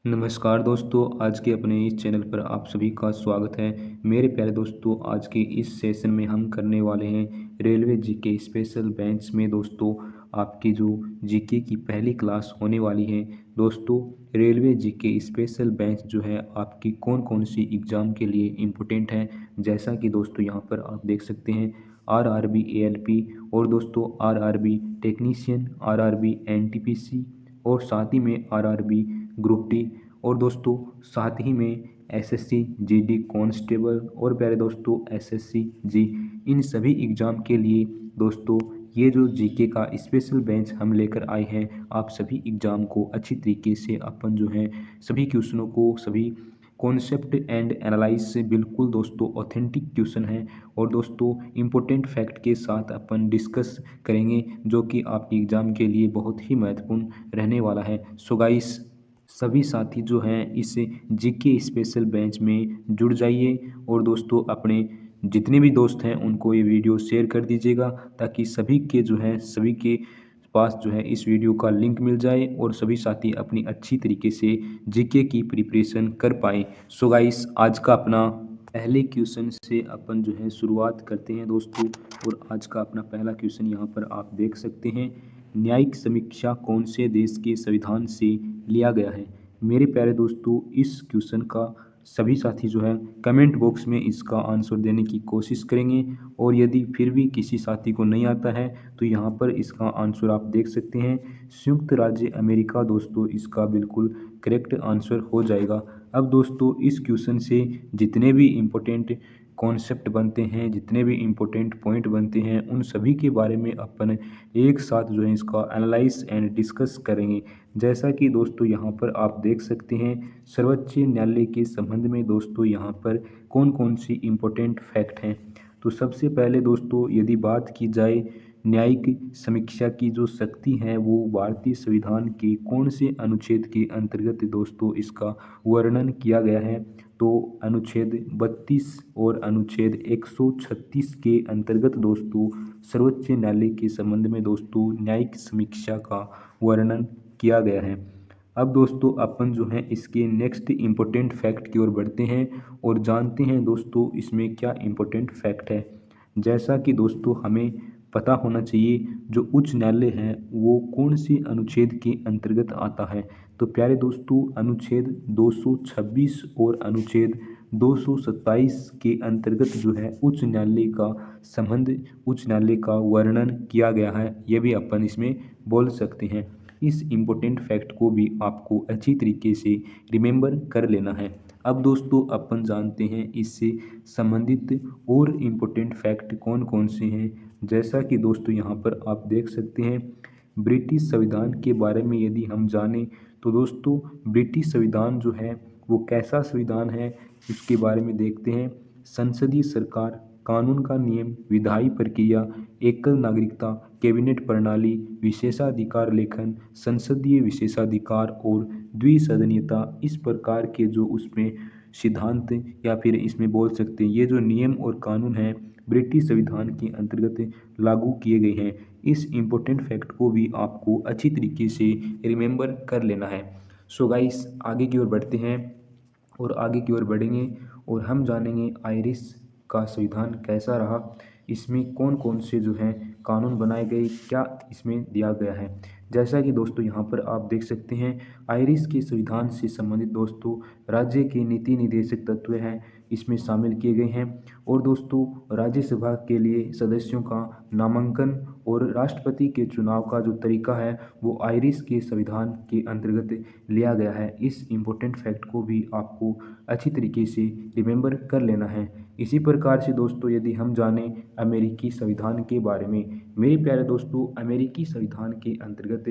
नमस्कार दोस्तों, आज के अपने इस चैनल पर आप सभी का स्वागत है। मेरे प्यारे दोस्तों, आज के इस सेशन में हम करने वाले हैं रेलवे जीके स्पेशल बेंच में दोस्तों आपकी जो जीके की पहली क्लास होने वाली है। दोस्तों, रेलवे जीके स्पेशल बेंच जो है आपकी कौन कौन सी एग्ज़ाम के लिए इम्पोर्टेंट है, जैसा कि दोस्तों यहाँ पर आप देख सकते हैं आरआरबी एएलपी और दोस्तों आरआरबी टेक्नीशियन, आरआरबी एनटीपीसी और साथ ही में आरआरबी ग्रुप डी और दोस्तों साथ ही में एसएससी जीडी कांस्टेबल और प्यारे दोस्तों एसएससी जी, इन सभी एग्ज़ाम के लिए दोस्तों ये जो जीके का स्पेशल बेंच हम लेकर आए हैं, आप सभी एग्ज़ाम को अच्छी तरीके से अपन जो है सभी क्वेश्चनों को सभी कॉन्सेप्ट एंड एनालाइज से बिल्कुल दोस्तों ऑथेंटिक क्वेश्चन है और दोस्तों इम्पोर्टेंट फैक्ट के साथ अपन डिस्कस करेंगे जो कि आपके एग्ज़ाम के लिए बहुत ही महत्वपूर्ण रहने वाला है। सो गाइस, सभी साथी जो हैं इस जीके स्पेशल बेंच में जुड़ जाइए और दोस्तों अपने जितने भी दोस्त हैं उनको ये वीडियो शेयर कर दीजिएगा ताकि सभी के जो है सभी के पास जो है इस वीडियो का लिंक मिल जाए और सभी साथी अपनी अच्छी तरीके से जीके की प्रिपरेशन कर पाएँ। सो गाइस, आज का अपना पहले क्वेश्चन से अपन जो है शुरुआत करते हैं दोस्तों। और आज का अपना पहला क्वेश्चन यहाँ पर आप देख सकते हैं, न्यायिक समीक्षा कौन से देश के संविधान से लिया गया है। मेरे प्यारे दोस्तों, इस क्वेश्चन का सभी साथी जो है कमेंट बॉक्स में इसका आंसर देने की कोशिश करेंगे और यदि फिर भी किसी साथी को नहीं आता है तो यहाँ पर इसका आंसर आप देख सकते हैं संयुक्त राज्य अमेरिका। दोस्तों इसका बिल्कुल करेक्ट आंसर हो जाएगा। अब दोस्तों इस क्वेश्चन से जितने भी इम्पोर्टेंट कॉन्सेप्ट बनते हैं, जितने भी इम्पोर्टेंट पॉइंट बनते हैं, उन सभी के बारे में अपन एक साथ जो है इसका एनालाइज एंड डिस्कस करेंगे। जैसा कि दोस्तों यहाँ पर आप देख सकते हैं सर्वोच्च न्यायालय के संबंध में दोस्तों यहाँ पर कौन कौन सी इम्पोर्टेंट फैक्ट हैं। तो सबसे पहले दोस्तों यदि बात की जाए न्यायिक समीक्षा की जो शक्ति है वो भारतीय संविधान के कौन से अनुच्छेद के अंतर्गत दोस्तों इसका वर्णन किया गया है। तो अनुच्छेद 32 और अनुच्छेद 136 के अंतर्गत दोस्तों सर्वोच्च न्यायालय के संबंध में दोस्तों न्यायिक समीक्षा का वर्णन किया गया है। अब दोस्तों अपन जो है इसके नेक्स्ट इम्पोर्टेंट फैक्ट की ओर बढ़ते हैं और जानते हैं दोस्तों इसमें क्या इम्पोर्टेंट फैक्ट है। जैसा कि दोस्तों हमें पता होना चाहिए जो उच्च न्यायालय है वो कौन से अनुच्छेद के अंतर्गत आता है। तो प्यारे दोस्तों अनुच्छेद 226 और अनुच्छेद 227 के अंतर्गत जो है उच्च न्यायालय का संबंध, उच्च न्यायालय का वर्णन किया गया है, ये भी अपन इसमें बोल सकते हैं। इस इम्पोर्टेंट फैक्ट को भी आपको अच्छी तरीके से रिमेंबर कर लेना है। अब दोस्तों अपन जानते हैं इससे संबंधित और इम्पोर्टेंट फैक्ट कौन कौन से हैं। जैसा कि दोस्तों यहाँ पर आप देख सकते हैं ब्रिटिश संविधान के बारे में यदि हम जानें तो दोस्तों ब्रिटिश संविधान जो है वो कैसा संविधान है उसके बारे में देखते हैं। संसदीय सरकार, कानून का नियम, विधायी प्रक्रिया, एकल नागरिकता, कैबिनेट प्रणाली, विशेषाधिकार लेखन, संसदीय विशेषाधिकार और द्विसदनीयता, इस प्रकार के जो उसमें सिद्धांत या फिर इसमें बोल सकते हैं ये जो नियम और कानून हैं ब्रिटिश संविधान के अंतर्गत लागू किए गए हैं। इस इम्पोर्टेंट फैक्ट को भी आपको अच्छी तरीके से रिमेंबर कर लेना है। सो गाइस, आगे की ओर बढ़ते हैं और आगे की ओर बढ़ेंगे और हम जानेंगे आयरिश का संविधान कैसा रहा, इसमें कौन कौन से जो हैं कानून बनाए गए, क्या इसमें दिया गया है। जैसा कि दोस्तों यहाँ पर आप देख सकते हैं आयरिश के संविधान से संबंधित दोस्तों राज्य के नीति निर्देशक तत्व हैं इसमें शामिल किए गए हैं। और दोस्तों राज्यसभा के लिए सदस्यों का नामांकन और राष्ट्रपति के चुनाव का जो तरीका है वो आयरिश के संविधान के अंतर्गत लिया गया है। इस इम्पोर्टेंट फैक्ट को भी आपको अच्छी तरीके से रिमेंबर कर लेना है। इसी प्रकार से दोस्तों यदि हम जानें अमेरिकी संविधान के बारे में, मेरे प्यारे दोस्तों अमेरिकी संविधान के अंतर्गत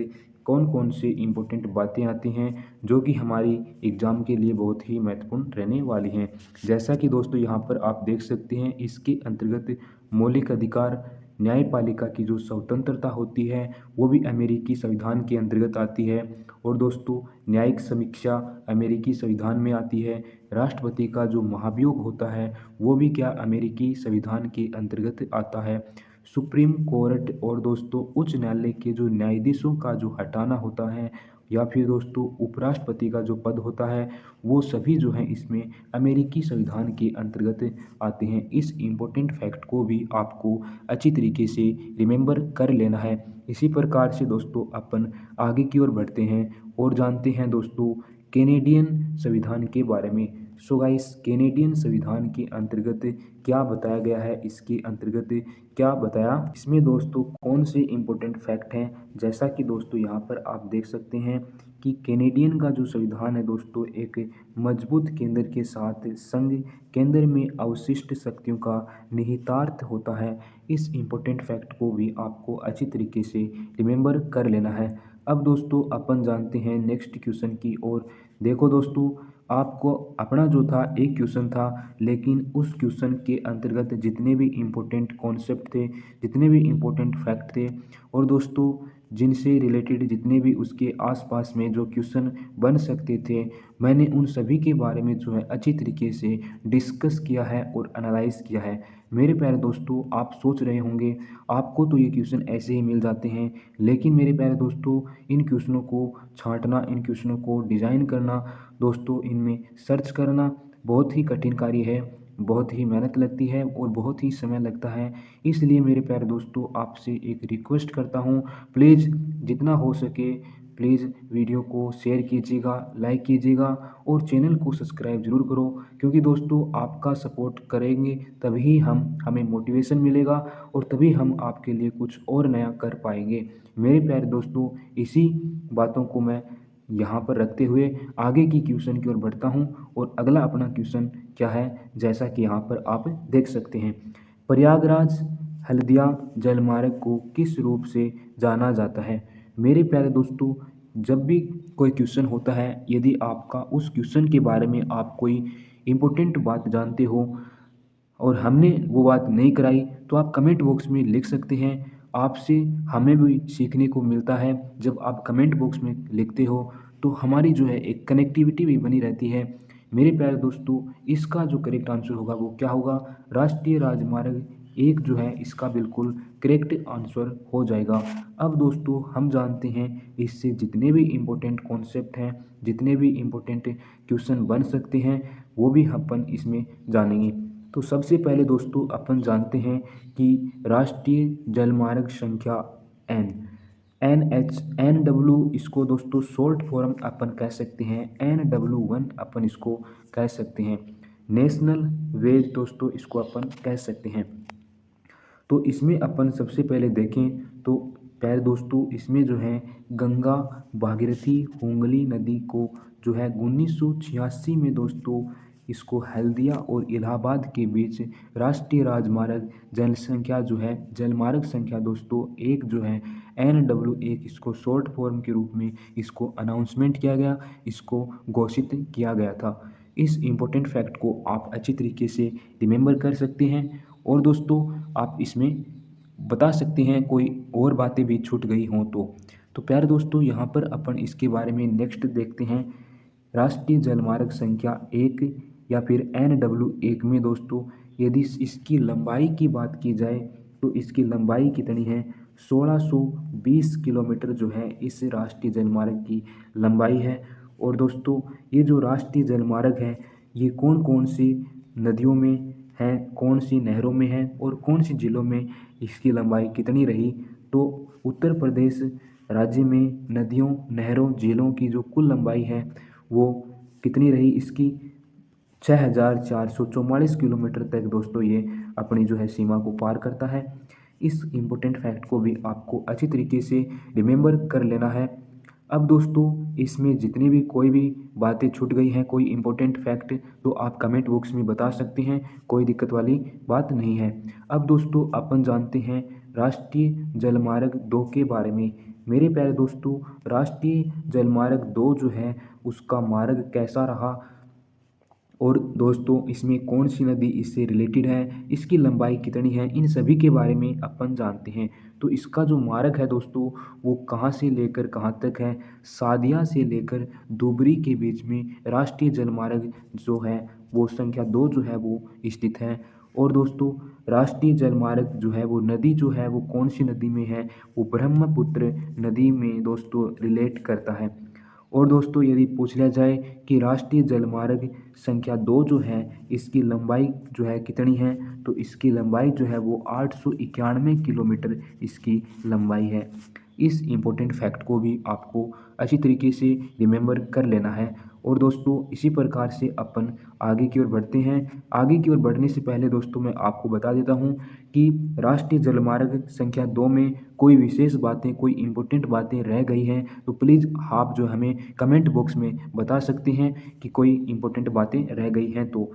कौन कौन से इम्पोर्टेंट बातें आती हैं जो कि हमारी एग्ज़ाम के लिए बहुत ही महत्वपूर्ण रहने वाली हैं। जैसा कि दोस्तों यहाँ पर आप देख सकते हैं इसके अंतर्गत मौलिक अधिकार, न्यायपालिका की जो स्वतंत्रता होती है वो भी अमेरिकी संविधान के अंतर्गत आती है। और दोस्तों न्यायिक समीक्षा अमेरिकी संविधान में आती है। राष्ट्रपति का जो महाभियोग होता है वो भी क्या अमेरिकी संविधान के अंतर्गत आता है। सुप्रीम कोर्ट और दोस्तों उच्च न्यायालय के जो न्यायाधीशों का जो हटाना होता है या फिर दोस्तों उपराष्ट्रपति का जो पद होता है वो सभी जो है इसमें अमेरिकी संविधान के अंतर्गत आते हैं। इस इम्पोर्टेंट फैक्ट को भी आपको अच्छी तरीके से रिमेंबर कर लेना है। इसी प्रकार से दोस्तों अपन आगे की ओर बढ़ते हैं और जानते हैं दोस्तों कैनेडियन संविधान के बारे में। सो गाइस, कैनेडियन संविधान के अंतर्गत क्या बताया गया है, इसके अंतर्गत क्या बताया, इसमें दोस्तों कौन से इम्पोर्टेंट फैक्ट हैं। जैसा कि दोस्तों यहाँ पर आप देख सकते हैं कि कैनेडियन का जो संविधान है दोस्तों एक मजबूत केंद्र के साथ संघ केंद्र में अवशिष्ट शक्तियों का निहितार्थ होता है। इस इम्पोर्टेंट फैक्ट को भी आपको अच्छी तरीके से रिमेंबर कर लेना है। अब दोस्तों अपन जानते हैं नेक्स्ट क्वेश्चन की ओर। देखो दोस्तों, आपको अपना जो था एक क्वेश्चन था, लेकिन उस क्वेश्चन के अंतर्गत जितने भी इम्पोर्टेंट कॉन्सेप्ट थे, जितने भी इम्पोर्टेंट फैक्ट थे और दोस्तों जिनसे रिलेटेड जितने भी उसके आसपास में जो क्वेश्चन बन सकते थे, मैंने उन सभी के बारे में जो है अच्छी तरीके से डिस्कस किया है और एनालाइज किया है। मेरे प्यारे दोस्तों, आप सोच रहे होंगे आपको तो ये क्वेश्चन ऐसे ही मिल जाते हैं, लेकिन मेरे प्यारे दोस्तों इन क्वेश्चनों को छांटना, इन क्वेश्चनों को डिज़ाइन करना दोस्तों, इनमें सर्च करना बहुत ही कठिन कार्य है, बहुत ही मेहनत लगती है और बहुत ही समय लगता है। इसलिए मेरे प्यारे दोस्तों आपसे एक रिक्वेस्ट करता हूँ, प्लीज़ जितना हो सके प्लीज़ वीडियो को शेयर कीजिएगा, लाइक कीजिएगा और चैनल को सब्सक्राइब ज़रूर करो, क्योंकि दोस्तों आपका सपोर्ट करेंगे तभी हमें मोटिवेशन मिलेगा और तभी हम आपके लिए कुछ और नया कर पाएंगे। मेरे प्यारे दोस्तों, इसी बातों को मैं यहाँ पर रखते हुए आगे की क्वेश्चन की ओर बढ़ता हूँ और अगला अपना क्वेश्चन क्या है, जैसा कि यहाँ पर आप देख सकते हैं। प्रयागराज हल्दिया जलमार्ग को किस रूप से जाना जाता है। मेरे प्यारे दोस्तों, जब भी कोई क्वेश्चन होता है, यदि आपका उस क्वेश्चन के बारे में आप कोई इम्पोर्टेंट बात जानते हो और हमने वो बात नहीं कराई, तो आप कमेंट बॉक्स में लिख सकते हैं। आपसे हमें भी सीखने को मिलता है। जब आप कमेंट बॉक्स में लिखते हो तो हमारी जो है एक कनेक्टिविटी भी बनी रहती है। मेरे प्यारे दोस्तों, इसका जो करेक्ट आंसर होगा वो क्या होगा, राष्ट्रीय राजमार्ग एक जो है इसका बिल्कुल करेक्ट आंसर हो जाएगा। अब दोस्तों हम जानते हैं इससे जितने भी इम्पोर्टेंट कॉन्सेप्ट हैं, जितने भी इम्पोर्टेंट क्वेश्चन बन सकते हैं, वो भी अपन इसमें जानेंगे। तो सबसे पहले दोस्तों अपन जानते हैं कि राष्ट्रीय जलमार्ग संख्या एन, NH NW इसको दोस्तों शॉर्ट फॉर्म अपन कह सकते हैं, NW1 अपन इसको कह सकते हैं। नेशनल वेज दोस्तों इसको अपन कह सकते हैं। तो इसमें अपन सबसे पहले देखें तो प्यारे दोस्तों इसमें जो है गंगा भागीरथी हुगली नदी को जो है 1986 में दोस्तों इसको हल्दिया और इलाहाबाद के बीच राष्ट्रीय राजमार्ग जनसंख्या जो है जलमार्ग संख्या दोस्तों एक जो है NW1 इसको शॉर्ट फॉर्म के रूप में इसको अनाउंसमेंट किया गया, इसको घोषित किया गया था। इस इम्पोर्टेंट फैक्ट को आप अच्छी तरीके से रिमेंबर कर सकते हैं और दोस्तों आप इसमें बता सकते हैं कोई और बातें भी छूट गई हों तो प्यारे दोस्तों यहाँ पर अपन इसके बारे में नेक्स्ट देखते हैं। राष्ट्रीय जलमार्ग संख्या एक या फिर NW1 में दोस्तों यदि इसकी लंबाई की बात की जाए तो इसकी लंबाई कितनी है, 1620 किलोमीटर जो है इस राष्ट्रीय जलमार्ग की लंबाई है। और दोस्तों ये जो राष्ट्रीय जलमार्ग है ये कौन कौन सी नदियों में है, कौन सी नहरों में है और कौन सी जिलों में इसकी लंबाई कितनी रही, तो उत्तर प्रदेश राज्य में नदियों नहरों झीलों की जो कुल लंबाई है वो कितनी रही, इसकी 6444 किलोमीटर तक दोस्तों ये अपनी जो है सीमा को पार करता है। इस इम्पोर्टेंट फैक्ट को भी आपको अच्छी तरीके से रिमेंबर कर लेना है। अब दोस्तों इसमें जितनी भी कोई भी बातें छूट गई हैं, कोई इम्पोर्टेंट फैक्ट, तो आप कमेंट बॉक्स में बता सकते हैं, कोई दिक्कत वाली बात नहीं है। अब दोस्तों अपन जानते हैं राष्ट्रीय जलमार्ग 2 के बारे में। मेरे प्यारे दोस्तों राष्ट्रीय जलमार्ग 2 जो है उसका मार्ग कैसा रहा और दोस्तों इसमें कौन सी नदी इससे रिलेटेड है, इसकी लंबाई कितनी है, इन सभी के बारे में अपन जानते हैं। तो इसका जो मार्ग है दोस्तों वो कहाँ से लेकर कहाँ तक है, सादिया से लेकर धुबरी के बीच में राष्ट्रीय जलमार्ग जो है वो संख्या 2 जो है वो स्थित है। और दोस्तों राष्ट्रीय जलमार्ग जो है वो नदी जो है वो कौन सी नदी में है, वो ब्रह्मपुत्र नदी में दोस्तों रिलेट करता है। और दोस्तों यदि पूछ लिया जाए कि राष्ट्रीय जलमार्ग संख्या 2 जो है इसकी लंबाई जो है कितनी है, तो इसकी लंबाई जो है वो 891 किलोमीटर इसकी लंबाई है। इस इम्पोर्टेंट फैक्ट को भी आपको अच्छी तरीके से रिमेंबर कर लेना है। और दोस्तों इसी प्रकार से अपन आगे की ओर बढ़ते हैं। आगे की ओर बढ़ने से पहले दोस्तों मैं आपको बता देता हूँ कि राष्ट्रीय जलमार्ग संख्या 2 में कोई विशेष बातें, कोई इम्पोर्टेंट बातें रह गई हैं तो प्लीज़ आप जो हमें कमेंट बॉक्स में बता सकते हैं कि कोई इम्पोर्टेंट बातें रह गई हैं तो।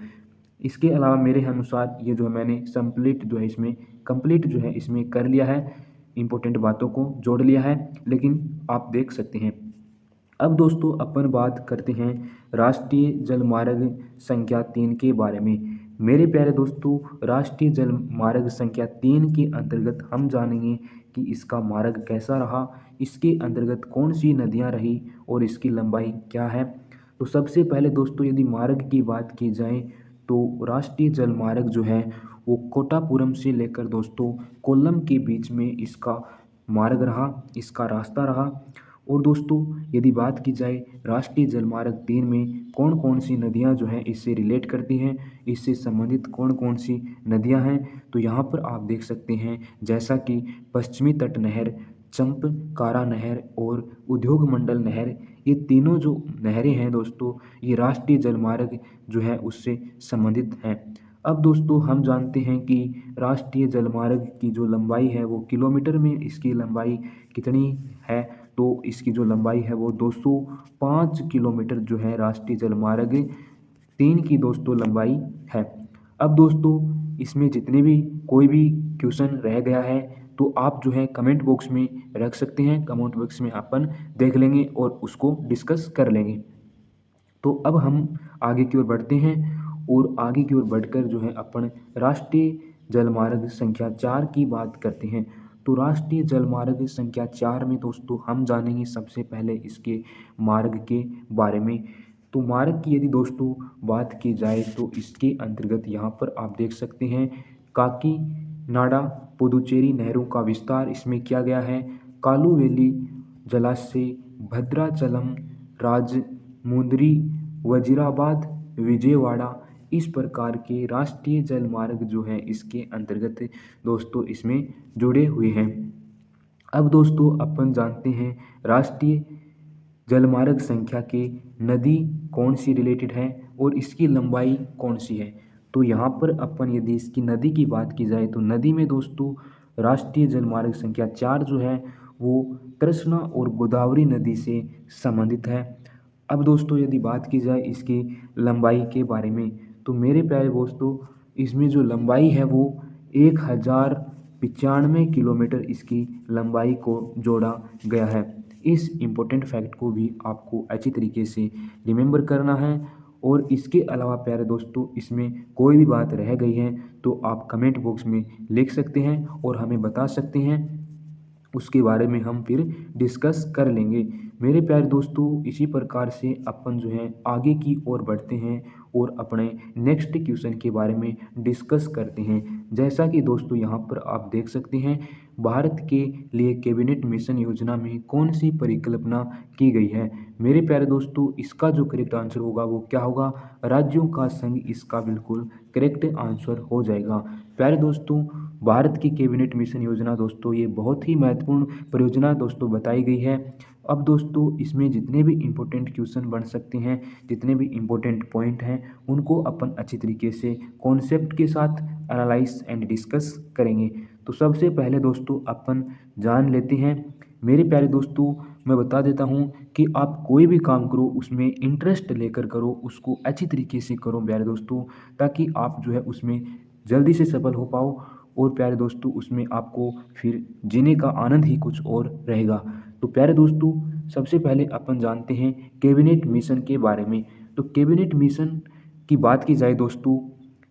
इसके अलावा मेरे अनुसार ये जो है मैंने कंप्लीट जो है इसमें कर लिया है, इम्पोर्टेंट बातों को जोड़ लिया है, लेकिन आप देख सकते हैं। अब दोस्तों अपन बात करते हैं राष्ट्रीय जलमार्ग संख्या 3 के बारे में। मेरे प्यारे दोस्तों, राष्ट्रीय जलमार्ग संख्या 3 के अंतर्गत हम जानेंगे कि इसका मार्ग कैसा रहा, इसके अंतर्गत कौन सी नदियां रही और इसकी लंबाई क्या है। तो सबसे पहले दोस्तों यदि मार्ग की बात की जाए तो राष्ट्रीय जलमार्ग जो है वो कोटापुरम से लेकर दोस्तों कोल्लम के बीच में इसका मार्ग रहा, इसका रास्ता रहा। और दोस्तों यदि बात की जाए राष्ट्रीय जलमार्ग 3 में कौन कौन सी नदियां जो हैं इससे रिलेट करती हैं, इससे संबंधित कौन कौन सी नदियां हैं, तो यहाँ पर आप देख सकते हैं जैसा कि पश्चिमी तट नहर, चंपकारा नहर और उद्योग मंडल नहर, ये तीनों जो नहरें हैं दोस्तों ये राष्ट्रीय जलमार्ग जो है उससे संबंधित हैं। अब दोस्तों हम जानते हैं कि राष्ट्रीय जलमार्ग की जो लंबाई है वो किलोमीटर में इसकी लंबाई कितनी है, तो इसकी जो लंबाई है वो 205 किलोमीटर जो है राष्ट्रीय जलमार्ग 3 की दोस्तों लंबाई है। अब दोस्तों इसमें जितने भी कोई भी क्वेश्चन रह गया है तो आप जो है कमेंट बॉक्स में रख सकते हैं, कमेंट बॉक्स में अपन देख लेंगे और उसको डिस्कस कर लेंगे। तो अब हम आगे की ओर बढ़ते हैं और आगे की ओर बढ़कर जो है अपन राष्ट्रीय जलमार्ग संख्या 4 की बात करते हैं। तो राष्ट्रीय जलमार्ग संख्या 4 में दोस्तों हम जानेंगे सबसे पहले इसके मार्ग के बारे में। तो मार्ग की यदि दोस्तों बात की जाए तो इसके अंतर्गत यहाँ पर आप देख सकते हैं काकी नाडा पुदुचेरी नहरों का विस्तार इसमें किया गया है। कालूवेली जलाशय, भद्राचलम, राजमुंद्री, वजीराबाद, विजयवाड़ा, इस प्रकार के राष्ट्रीय जलमार्ग जो है इसके अंतर्गत दोस्तों इसमें जुड़े हुए हैं। अब दोस्तों अपन जानते हैं राष्ट्रीय जलमार्ग संख्या के नदी कौन सी रिलेटेड है और इसकी लंबाई कौन सी है। तो यहाँ पर अपन यदि इसकी नदी की बात की जाए तो नदी में दोस्तों राष्ट्रीय जलमार्ग संख्या 4 जो है वो कृष्णा और गोदावरी नदी से संबंधित है। अब दोस्तों यदि बात की जाए इसकी लंबाई के बारे में तो मेरे प्यारे दोस्तों इसमें जो लंबाई है वो 1095 किलोमीटर इसकी लंबाई को जोड़ा गया है। इस इम्पोर्टेंट फैक्ट को भी आपको अच्छी तरीके से रिमेंबर करना है। और इसके अलावा प्यारे दोस्तों इसमें कोई भी बात रह गई है तो आप कमेंट बॉक्स में लिख सकते हैं और हमें बता सकते हैं, उसके बारे में हम फिर डिस्कस कर लेंगे। मेरे प्यारे दोस्तों इसी प्रकार से अपन जो है आगे की ओर बढ़ते हैं और अपने नेक्स्ट क्वेश्चन के बारे में डिस्कस करते हैं। जैसा कि दोस्तों यहाँ पर आप देख सकते हैं भारत के लिए कैबिनेट मिशन योजना में कौन सी परिकल्पना की गई है। मेरे प्यारे दोस्तों इसका जो करेक्ट आंसर होगा वो क्या होगा, राज्यों का संघ इसका बिल्कुल करेक्ट आंसर हो जाएगा। प्यारे दोस्तों भारत की कैबिनेट मिशन योजना दोस्तों ये बहुत ही महत्वपूर्ण परियोजना दोस्तों बताई गई है। अब दोस्तों इसमें जितने भी इम्पोर्टेंट क्वेश्चन बन सकते हैं, जितने भी इम्पोर्टेंट पॉइंट हैं उनको अपन अच्छी तरीके से कॉन्सेप्ट के साथ एनालाइज एंड डिस्कस करेंगे। तो सबसे पहले दोस्तों अपन जान लेते हैं। मेरे प्यारे दोस्तों मैं बता देता हूँ कि आप कोई भी काम करो उसमें इंटरेस्ट लेकर करो, उसको अच्छी तरीके से करो प्यारे दोस्तों, ताकि आप जो है उसमें जल्दी से सफल हो पाओ। और प्यारे दोस्तों उसमें आपको फिर जीने का आनंद ही कुछ और रहेगा। तो प्यारे दोस्तों सबसे पहले अपन जानते हैं कैबिनेट मिशन के बारे में। तो कैबिनेट मिशन की बात की जाए दोस्तों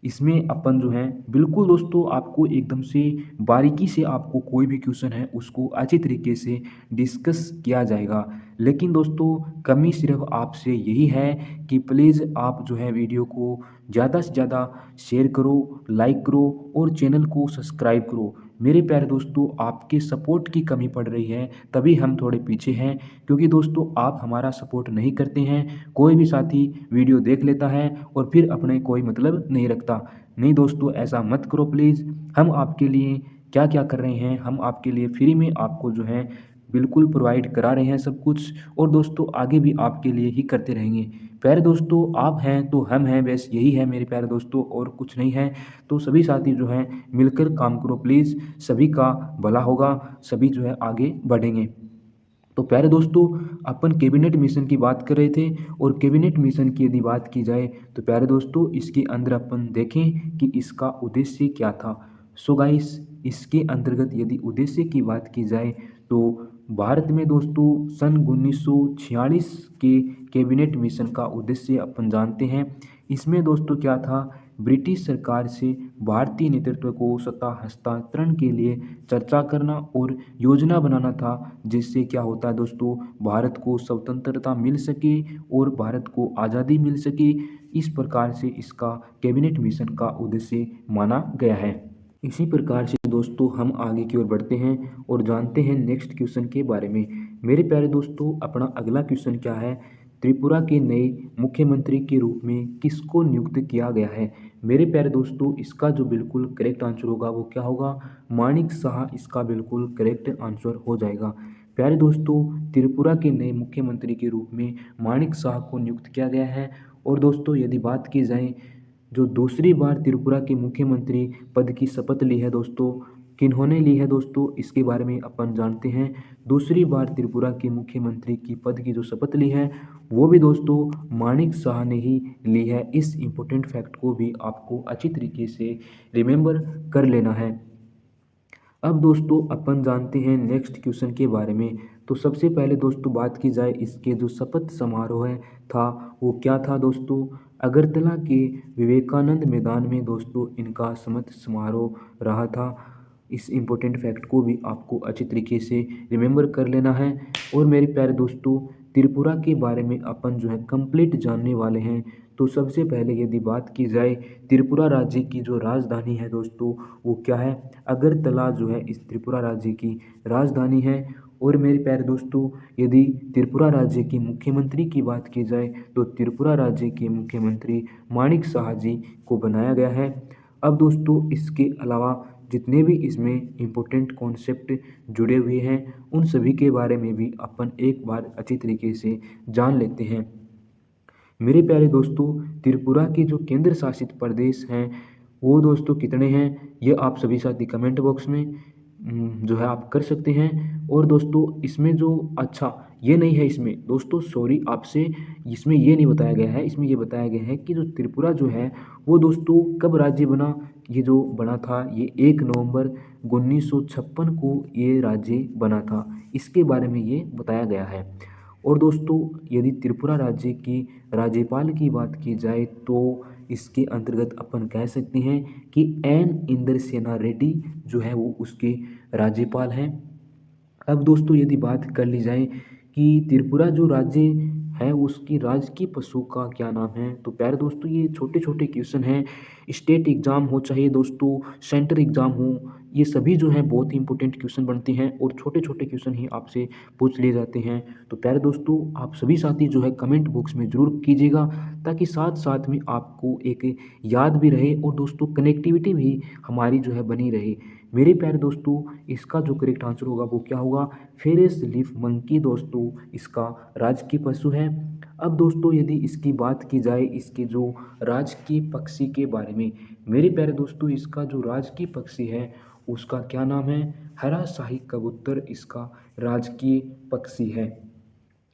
इसमें अपन जो है बिल्कुल दोस्तों आपको एकदम से बारीकी से आपको कोई भी क्वेश्चन है उसको अच्छी तरीके से डिस्कस किया जाएगा। लेकिन दोस्तों कमी सिर्फ आपसे यही है कि प्लीज़ आप जो है वीडियो को ज़्यादा से ज़्यादा शेयर करो, लाइक करो और चैनल को सब्सक्राइब करो। मेरे प्यारे दोस्तों, आपके सपोर्ट की कमी पड़ रही है, तभी हम थोड़े पीछे हैं, क्योंकि दोस्तों आप हमारा सपोर्ट नहीं करते हैं। कोई भी साथी वीडियो देख लेता है और फिर अपने कोई मतलब नहीं रखता। नहीं दोस्तों, ऐसा मत करो प्लीज़। हम आपके लिए क्या क्या कर रहे हैं, हम आपके लिए फ्री में आपको जो है बिल्कुल प्रोवाइड करा रहे हैं सब कुछ, और दोस्तों आगे भी आपके लिए ही करते रहेंगे। प्यारे दोस्तों, आप हैं तो हम हैं, बस यही है मेरे प्यारे दोस्तों, और कुछ नहीं है। तो सभी साथी जो हैं मिलकर काम करो प्लीज़, सभी का भला होगा, सभी जो है आगे बढ़ेंगे। तो प्यारे दोस्तों, अपन कैबिनेट मिशन की बात कर रहे थे, और कैबिनेट मिशन की यदि बात की जाए तो प्यारे दोस्तों इसके अंदर अपन देखें कि इसका उद्देश्य क्या था। सो गाइस, इसके अंतर्गत यदि उद्देश्य की बात की जाए तो भारत में दोस्तों सन 1946 के कैबिनेट मिशन का उद्देश्य अपन जानते हैं। इसमें दोस्तों क्या था, ब्रिटिश सरकार से भारतीय नेतृत्व को सत्ता हस्तांतरण के लिए चर्चा करना और योजना बनाना था, जिससे क्या होता है दोस्तों, भारत को स्वतंत्रता मिल सके और भारत को आज़ादी मिल सके। इस प्रकार से इसका कैबिनेट मिशन का उद्देश्य माना गया है। इसी प्रकार से दोस्तों हम आगे की ओर बढ़ते हैं और जानते हैं नेक्स्ट क्वेश्चन के बारे में। मेरे प्यारे दोस्तों, अपना अगला क्वेश्चन क्या है, त्रिपुरा के नए मुख्यमंत्री के रूप में किसको नियुक्त किया गया है। मेरे प्यारे दोस्तों, इसका जो बिल्कुल करेक्ट आंसर होगा वो क्या होगा, माणिक शाह इसका बिल्कुल करेक्ट आंसर हो जाएगा। प्यारे दोस्तों, त्रिपुरा के नए मुख्यमंत्री के रूप में माणिक शाह को नियुक्त किया गया है। और दोस्तों यदि बात की जाए, जो दूसरी बार त्रिपुरा के मुख्यमंत्री पद की शपथ ली है दोस्तों, किन्होंने ली है दोस्तों, इसके बारे में अपन जानते हैं। दूसरी बार त्रिपुरा के मुख्यमंत्री की पद की जो शपथ ली है वो भी दोस्तों माणिक शाह ने ही ली है। इस इम्पोर्टेंट फैक्ट को भी आपको अच्छी तरीके से रिमेंबर कर लेना है। अब दोस्तों अपन जानते हैं नेक्स्ट क्वेश्चन के बारे में। तो सबसे पहले दोस्तों बात की जाए, इसके जो शपथ समारोह है था वो क्या था दोस्तों, अगरतला के विवेकानंद मैदान में दोस्तों इनका शपथ समारोह रहा था। इस इम्पोर्टेंट फैक्ट को भी आपको अच्छी तरीके से रिमेंबर कर लेना है। और मेरे प्यारे दोस्तों, त्रिपुरा के बारे में अपन जो है कंप्लीट जानने वाले हैं। तो सबसे पहले यदि बात की जाए, त्रिपुरा राज्य की जो राजधानी है दोस्तों वो क्या है, अगरतला जो है इस त्रिपुरा राज्य की राजधानी है। और मेरे प्यारे दोस्तों, यदि त्रिपुरा राज्य के मुख्यमंत्री की बात की जाए तो त्रिपुरा राज्य के मुख्यमंत्री माणिक शाह जी को बनाया गया है। अब दोस्तों इसके अलावा जितने भी इसमें इम्पोर्टेंट कॉन्सेप्ट जुड़े हुए हैं उन सभी के बारे में भी अपन एक बार अच्छी तरीके से जान लेते हैं। मेरे प्यारे दोस्तों, त्रिपुरा के जो केंद्र शासित प्रदेश हैं वो दोस्तों कितने हैं, ये आप सभी साथी कमेंट बॉक्स में जो है आप कर सकते हैं। और दोस्तों इसमें जो अच्छा ये नहीं है, इसमें दोस्तों सॉरी आपसे, इसमें ये नहीं बताया गया है, इसमें ये बताया गया है कि जो त्रिपुरा जो है वो दोस्तों कब राज्य बना। ये जो बना था ये 1 नवंबर 1956 को ये राज्य बना था, इसके बारे में ये बताया गया है। और दोस्तों यदि त्रिपुरा राज्य की राज्यपाल की बात की जाए तो इसके अंतर्गत अपन कह सकते हैं कि एन इंद्र सेना रेड्डी जो है वो उसके राज्यपाल हैं। अब दोस्तों यदि बात कर ली जाए कि त्रिपुरा जो राज्य है उसकी राजकीय पशु का क्या नाम है, तो प्यारे दोस्तों ये छोटे छोटे क्वेश्चन हैं, स्टेट एग्ज़ाम हो चाहे दोस्तों सेंटर एग्ज़ाम हो, ये सभी जो है बहुत ही इंपॉर्टेंट क्वेश्चन बनते हैं और छोटे छोटे क्वेश्चन ही आपसे पूछ लिए जाते हैं। तो प्यारे दोस्तों आप सभी साथी जो है कमेंट बॉक्स में ज़रूर कीजिएगा, ताकि साथ साथ में आपको एक याद भी रहे और दोस्तों कनेक्टिविटी भी हमारी जो है बनी रहे। मेरे प्यारे दोस्तों, इसका जो करेक्ट आंसर होगा वो क्या होगा, फेरस लीफ मंकी दोस्तों इसका राजकीय पशु है। अब दोस्तों यदि इसकी बात की जाए इसके जो राजकीय पक्षी के बारे में, मेरे प्यारे दोस्तों इसका जो राजकीय पक्षी है उसका क्या नाम है, हरा शाही कबूतर इसका राजकीय पक्षी है।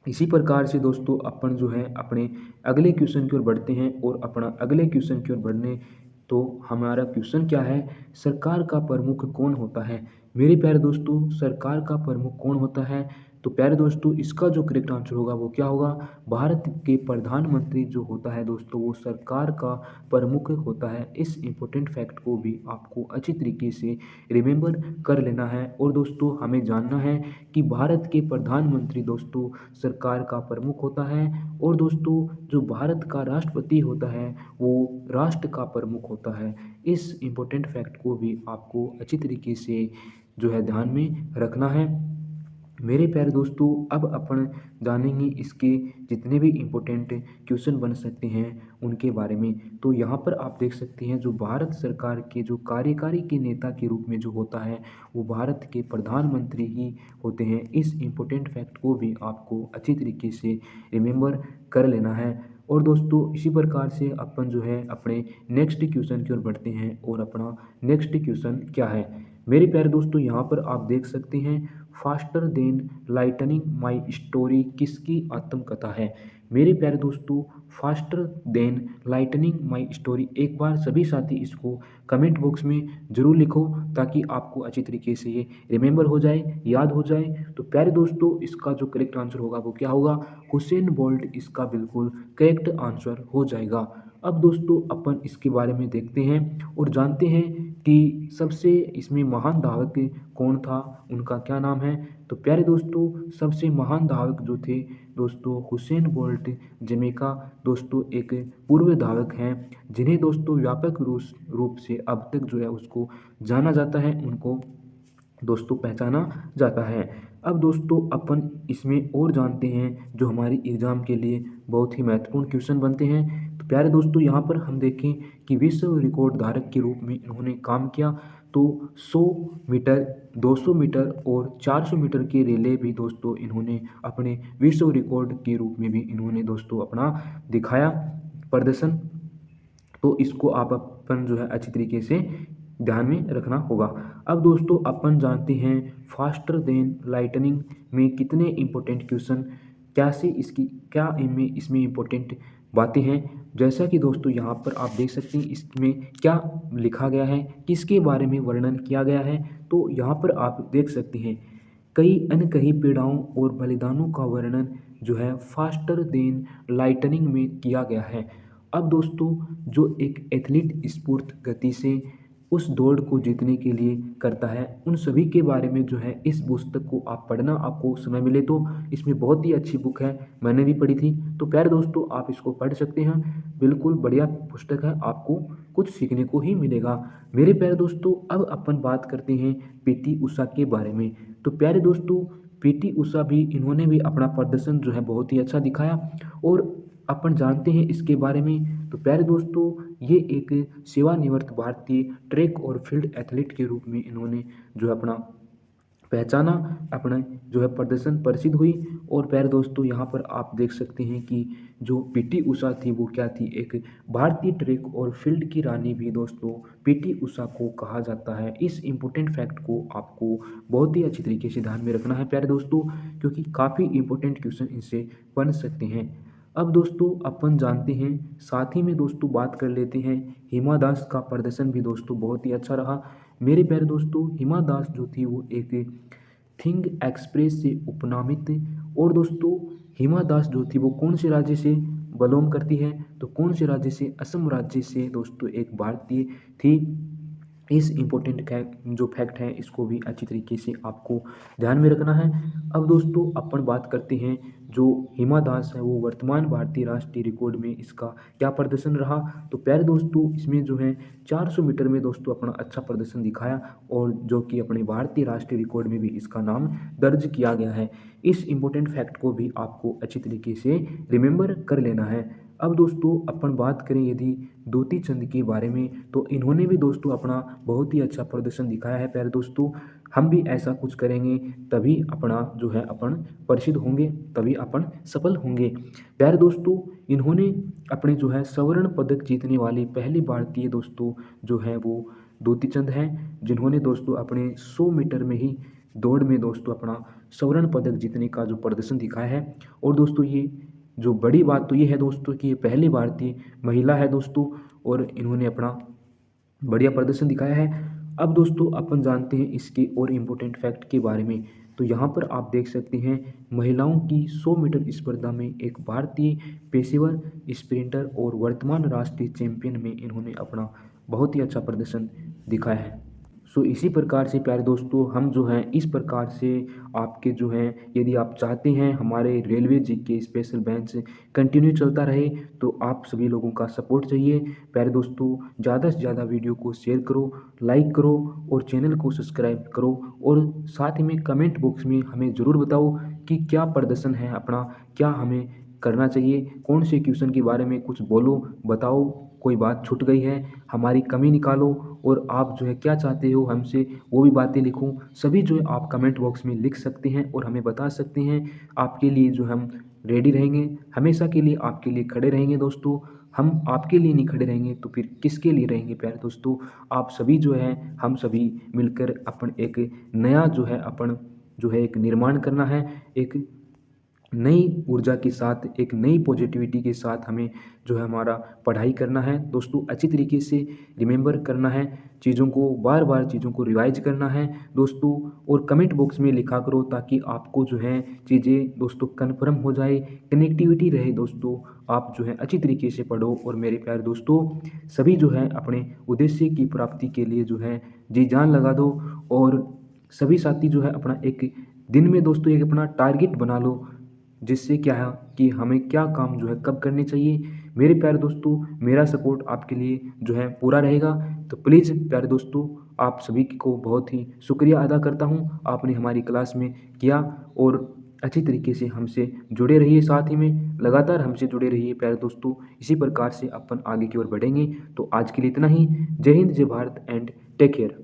इसी प्रकार से दोस्तों अपन जो है अपने अगले क्वेश्चन की ओर बढ़ते हैं, और अपना अगले क्वेश्चन की ओर बढ़ने तो हमारा क्वेश्चन क्या है, सरकार का प्रमुख कौन होता है। मेरे प्यारे दोस्तों, सरकार का प्रमुख कौन होता है, तो प्यारे दोस्तों इसका जो करेक्ट आंसर होगा वो क्या होगा, भारत के प्रधानमंत्री जो होता है दोस्तों वो सरकार का प्रमुख होता है। इस इम्पोर्टेंट फैक्ट को भी आपको अच्छी तरीके से रिमेंबर कर लेना है। और दोस्तों हमें जानना है कि भारत के प्रधानमंत्री दोस्तों सरकार का प्रमुख होता है, और दोस्तों जो भारत का राष्ट्रपति होता है वो राष्ट्र का प्रमुख होता है। इस इम्पोर्टेंट फैक्ट को भी आपको अच्छी तरीके से जो है ध्यान में रखना है। मेरे प्यारे दोस्तों अब अपन जानेंगे इसके जितने भी इम्पोर्टेंट क्वेश्चन बन सकते हैं उनके बारे में। तो यहाँ पर आप देख सकते हैं जो भारत सरकार के जो कार्यकारी के नेता के रूप में जो होता है वो भारत के प्रधानमंत्री ही होते हैं। इस इम्पोर्टेंट फैक्ट को भी आपको अच्छी तरीके से रिमेंबर कर लेना है। और दोस्तों इसी प्रकार से अपन जो है अपने नेक्स्ट क्वेश्चन की ओर बढ़ते हैं, और अपना नेक्स्ट क्वेश्चन क्या है मेरे प्यारे दोस्तों, यहाँ पर आप देख सकते हैं faster than lightning my story किसकी आत्मकथा है। मेरे प्यारे दोस्तों faster than lightning my story, एक बार सभी साथी इसको कमेंट बॉक्स में ज़रूर लिखो ताकि आपको अच्छी तरीके से ये रिमेंबर हो जाए, याद हो जाए। तो प्यारे दोस्तों इसका जो करेक्ट आंसर होगा वो क्या होगा, हुसैन बोल्ट इसका बिल्कुल करेक्ट आंसर हो जाएगा। अब दोस्तों अपन इसके बारे में देखते हैं और जानते हैं कि सबसे इसमें महान धावक कौन था, उनका क्या नाम है। तो प्यारे दोस्तों सबसे महान धावक जो थे दोस्तों हुसैन बोल्ट जमैका दोस्तों एक पूर्व धावक हैं, जिन्हें दोस्तों व्यापक रूप से अब तक जो है उसको जाना जाता है, उनको दोस्तों पहचाना जाता है। अब दोस्तों अपन इसमें और जानते हैं जो हमारी एग्ज़ाम के लिए बहुत ही महत्वपूर्ण क्वेश्चन बनते हैं। तो प्यारे दोस्तों यहाँ पर हम देखें कि विश्व रिकॉर्ड धारक के रूप में इन्होंने काम किया, तो 100 मीटर, 200 मीटर और 400 मीटर के रिले भी दोस्तों इन्होंने अपने विश्व रिकॉर्ड के रूप में भी इन्होंने दोस्तों अपना दिखाया प्रदर्शन। तो इसको आप अपन जो है अच्छी तरीके से ध्यान में रखना होगा। अब दोस्तों अपन जानते हैं फास्टर देन लाइटनिंग में कितने इम्पोर्टेंट क्वेश्चन, कैसे इसकी क्या इनमें इसमें इम्पोर्टेंट बातें हैं। जैसा कि दोस्तों यहाँ पर आप देख सकते हैं इसमें क्या लिखा गया है, किसके बारे में वर्णन किया गया है। तो यहाँ पर आप देख सकते हैं कई अनकही पीड़ाओं और बलिदानों का वर्णन जो है फास्टर देन लाइटनिंग में किया गया है। अब दोस्तों जो एक एथलीट स्फूर्त गति से उस दौड़ को जीतने के लिए करता है, उन सभी के बारे में जो है इस पुस्तक को आप पढ़ना, आपको समय मिले तो इसमें बहुत ही अच्छी बुक है, मैंने भी पढ़ी थी। तो प्यारे दोस्तों आप इसको पढ़ सकते हैं, बिल्कुल बढ़िया पुस्तक है, आपको कुछ सीखने को ही मिलेगा। मेरे प्यारे दोस्तों अब अपन बात करते हैं पीटी उषा के बारे में। तो प्यारे दोस्तों पीटी उषा भी इन्होंने भी अपना प्रदर्शन जो है बहुत ही अच्छा दिखाया, और अपन जानते हैं इसके बारे में। तो प्यारे दोस्तों ये एक सेवानिवृत्त भारतीय ट्रैक और फील्ड एथलीट के रूप में इन्होंने जो है अपना पहचाना, अपना जो है प्रदर्शन प्रसिद्ध हुई। और प्यारे दोस्तों यहाँ पर आप देख सकते हैं कि जो पीटी उषा थी वो क्या थी, एक भारतीय ट्रैक और फील्ड की रानी भी दोस्तों पीटी उषा को कहा जाता है। इस इम्पोर्टेंट फैक्ट को आपको बहुत ही अच्छी तरीके से ध्यान में रखना है प्यारे दोस्तों, क्योंकि काफ़ी इंपॉर्टेंट क्वेश्चन इनसे बन सकते हैं। अब दोस्तों अपन जानते हैं, साथ ही में दोस्तों बात कर लेते हैं हिमा दास का प्रदर्शन भी दोस्तों बहुत ही अच्छा रहा। मेरे प्यारे दोस्तों हिमा दास जो थी वो एक थिंग एक्सप्रेस से उपनामित, और दोस्तों हिमा दास जो थी वो कौन से राज्य से बिलोंग करती है, तो कौन से राज्य से, असम राज्य से दोस्तों एक भारतीय थी। इस इम्पोर्टेंट जो फैक्ट है इसको भी अच्छी तरीके से आपको ध्यान में रखना है। अब दोस्तों अपन बात करते हैं जो हिमा दास है वो वर्तमान भारतीय राष्ट्रीय रिकॉर्ड में इसका क्या प्रदर्शन रहा। तो प्यारे दोस्तों इसमें जो है 400 मीटर में दोस्तों अपना अच्छा प्रदर्शन दिखाया, और जो कि अपने भारतीय राष्ट्रीय रिकॉर्ड में भी इसका नाम दर्ज किया गया है। इस इम्पोर्टेंट फैक्ट को भी आपको अच्छी तरीके से रिमेंबर कर लेना है। अब दोस्तों अपन बात करें यदि दूती चंद के बारे में, तो इन्होंने भी दोस्तों अपना बहुत ही अच्छा प्रदर्शन दिखाया है। प्यारे दोस्तों हम भी ऐसा कुछ करेंगे तभी अपना जो है अपन प्रसिद्ध होंगे, तभी अपन सफल होंगे। प्यारे दोस्तों इन्होंने अपने जो है स्वर्ण पदक जीतने वाली पहली भारतीय दोस्तों जो है वो दूती चंद हैं, जिन्होंने दोस्तों अपने 100 मीटर में ही दौड़ में दोस्तों अपना स्वर्ण पदक जीतने का जो प्रदर्शन दिखाया है। और दोस्तों ये जो बड़ी बात तो ये है दोस्तों कि ये पहली भारतीय महिला है दोस्तों, और इन्होंने अपना बढ़िया प्रदर्शन दिखाया है। अब दोस्तों अपन जानते हैं इसके और इम्पोर्टेंट फैक्ट के बारे में। तो यहाँ पर आप देख सकते हैं महिलाओं की 100 मीटर स्पर्धा में एक भारतीय पेशेवर स्प्रिंटर और वर्तमान राष्ट्रीय चैंपियन में इन्होंने अपना बहुत ही अच्छा प्रदर्शन दिखाया है। सो इसी प्रकार से प्यारे दोस्तों हम जो हैं इस प्रकार से आपके जो हैं यदि आप चाहते हैं हमारे रेलवे जी के स्पेशल बेंच कंटिन्यू चलता रहे तो आप सभी लोगों का सपोर्ट चाहिए। प्यारे दोस्तों ज़्यादा से ज़्यादा वीडियो को शेयर करो, लाइक करो और चैनल को सब्सक्राइब करो और साथ ही में कमेंट बॉक्स में हमें ज़रूर बताओ कि क्या प्रदर्शन है अपना, क्या हमें करना चाहिए, कौन से क्वेश्चन के बारे में कुछ बोलो, बताओ, कोई बात छूट गई है हमारी कमी निकालो और आप जो है क्या चाहते हो हमसे वो भी बातें लिखो। सभी जो है आप कमेंट बॉक्स में लिख सकते हैं और हमें बता सकते हैं। आपके लिए जो हम रेडी रहेंगे, हमेशा के लिए आपके लिए खड़े रहेंगे दोस्तों। हम आपके लिए नहीं खड़े रहेंगे तो फिर किसके लिए रहेंगे प्यारे दोस्तों। आप सभी जो है हम सभी मिलकर अपन एक नया जो है अपन जो है एक निर्माण करना है, एक नई ऊर्जा के साथ, एक नई पॉजिटिविटी के साथ हमें जो है हमारा पढ़ाई करना है दोस्तों। अच्छी तरीके से रिमेंबर करना है चीज़ों को, बार बार चीज़ों को रिवाइज करना है दोस्तों। और कमेंट बॉक्स में लिखा करो ताकि आपको जो है चीज़ें दोस्तों कन्फर्म हो जाए, कनेक्टिविटी रहे दोस्तों। आप जो है अच्छी तरीके से पढ़ो और मेरे प्यारे दोस्तों सभी जो है अपने उद्देश्य की प्राप्ति के लिए जो है जी जान लगा दो। और सभी साथी जो है अपना एक दिन में दोस्तों एक अपना टारगेट बना लो, जिससे क्या है कि हमें क्या काम जो है कब करने चाहिए। मेरे प्यारे दोस्तों मेरा सपोर्ट आपके लिए जो है पूरा रहेगा। तो प्लीज़ प्यारे दोस्तों आप सभी को बहुत ही शुक्रिया अदा करता हूँ आपने हमारी क्लास में किया और अच्छी तरीके से हमसे जुड़े रहिए, साथ ही में लगातार हमसे जुड़े रहिए प्यारे दोस्तों। इसी प्रकार से अपन आगे की ओर बढ़ेंगे। तो आज के लिए इतना ही। जय हिंद, जय भारत एंड टेक केयर।